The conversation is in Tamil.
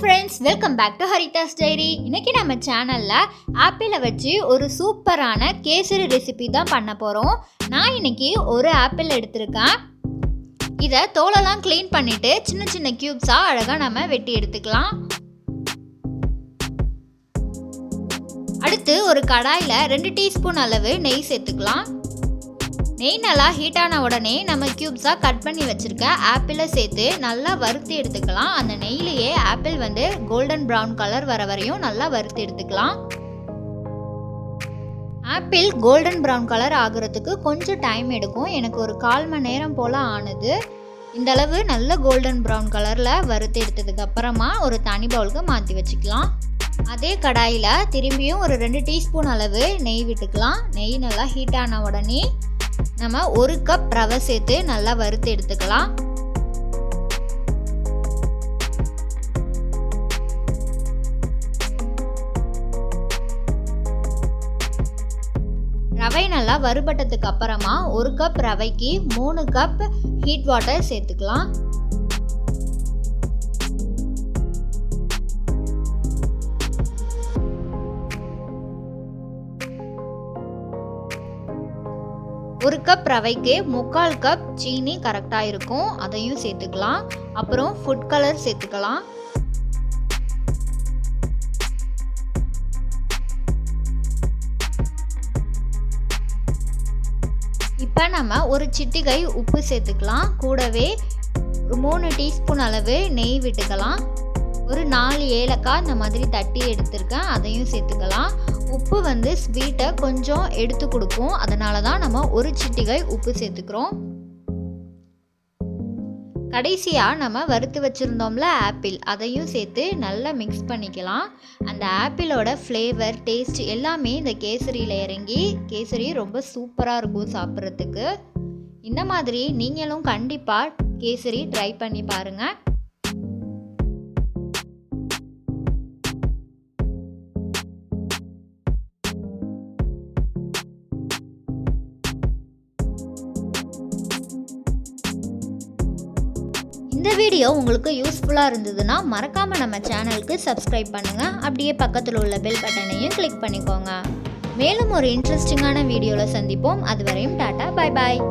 Friends, welcome back to Haridas diary. இன்னைக்கு நம்ம சேனல்ல ஆப்பிளை வச்சு ஒரு சூப்பரான கேசரி ரெசிபி தான் பண்ண போறோம். நான் இன்னைக்கு ஒரு ஆப்பிள் எடுத்திருக்கேன். இதை தோலெல்லாம் க்ளீன் பண்ணிட்டு சின்ன சின்ன கியூப்ஸா அழகா நம்ம வெட்டி எடுத்துக்கலாம். அடுத்து ஒரு கடாயில் 2 டீஸ்பூன் அளவு நெய் சேர்த்துக்கலாம். நெய் நல்லா ஹீட் ஆன உடனே நம்ம கியூப்ஸாக கட் பண்ணி வச்சுருக்க ஆப்பிளை சேர்த்து நல்லா வறுத்து எடுத்துக்கலாம். அந்த நெய்யிலேயே ஆப்பிள் கோல்டன் ப்ரௌன் கலர் வர வரையும் நல்லா வறுத்து எடுத்துக்கலாம். ஆப்பிள் கோல்டன் ப்ரௌன் கலர் ஆகுறதுக்கு கொஞ்சம் டைம் எடுக்கும். எனக்கு ஒரு 1/4 மணி நேரம் போல் ஆனது. இந்த அளவு நல்ல கோல்டன் ப்ரௌன் கலரில் வறுத்து எடுத்ததுக்கு அப்புறமா ஒரு தனி பவுலுக்கு மாற்றி வச்சுக்கலாம். அதே கடாயில் திரும்பியும் ஒரு 2 டீஸ்பூன் அளவு நெய் விட்டுக்கலாம். நெய் நல்லா ஹீட் ஆன உடனே நம்ம 1 கப் ரவை சேர்த்து நல்லா வறுத்து எடுத்துக்கலாம். ரவை நல்லா வறுபட்டதுக்கு அப்புறமா 1 கப் ரவைக்கு 3 கப் ஹீட் வாட்டர் சேர்த்துக்கலாம். ஒரு கப் ரவைக்கு 3/4 கப் சீனி கரெக்டாக இருக்கும். அதையும் சேர்த்துக்கலாம். அப்புறம் ஃபுட் கலர் சேர்த்துக்கலாம். இப்போ நம்ம ஒரு சிட்டிகை உப்பு சேர்த்துக்கலாம். கூடவே 3 டீஸ்பூன் அளவு நெய் விட்டுக்கலாம். ஒரு 4 ஏலக்காய் இந்த மாதிரி தட்டி எடுத்திருக்கேன், அதையும் சேர்த்துக்கலாம். உப்பு ஸ்வீட்டை கொஞ்சம் எடுத்து கொடுக்கும், அதனால தான் நம்ம ஒரு சிட்டிகை உப்பு சேர்த்துக்கிறோம். கடைசியாக நம்ம வறுத்து வச்சுருந்தோம்ல ஆப்பிள், அதையும் சேர்த்து நல்லா மிக்ஸ் பண்ணிக்கலாம். அந்த ஆப்பிளோட ஃப்ளேவர் டேஸ்ட் எல்லாமே இந்த கேசரியில் இறங்கி கேசரி ரொம்ப சூப்பராக இருக்கும் சாப்பிட்றதுக்கு. இந்த மாதிரி நீங்களும் கண்டிப்பாக கேசரி ட்ரை பண்ணி பாருங்கள். இந்த வீடியோ உங்களுக்கு யூஸ்ஃபுல்லாக இருந்ததுன்னா மறக்காமல் நம்ம சேனலுக்கு சப்ஸ்கிரைப் பண்ணுங்கள். அப்படியே பக்கத்தில் உள்ள பெல் பட்டனையும் கிளிக் பண்ணிக்கோங்க. மேலும் ஒரு இன்ட்ரெஸ்டிங்கான வீடியோவில் சந்திப்போம். அதுவரையும் டாட்டா, பை பாய்.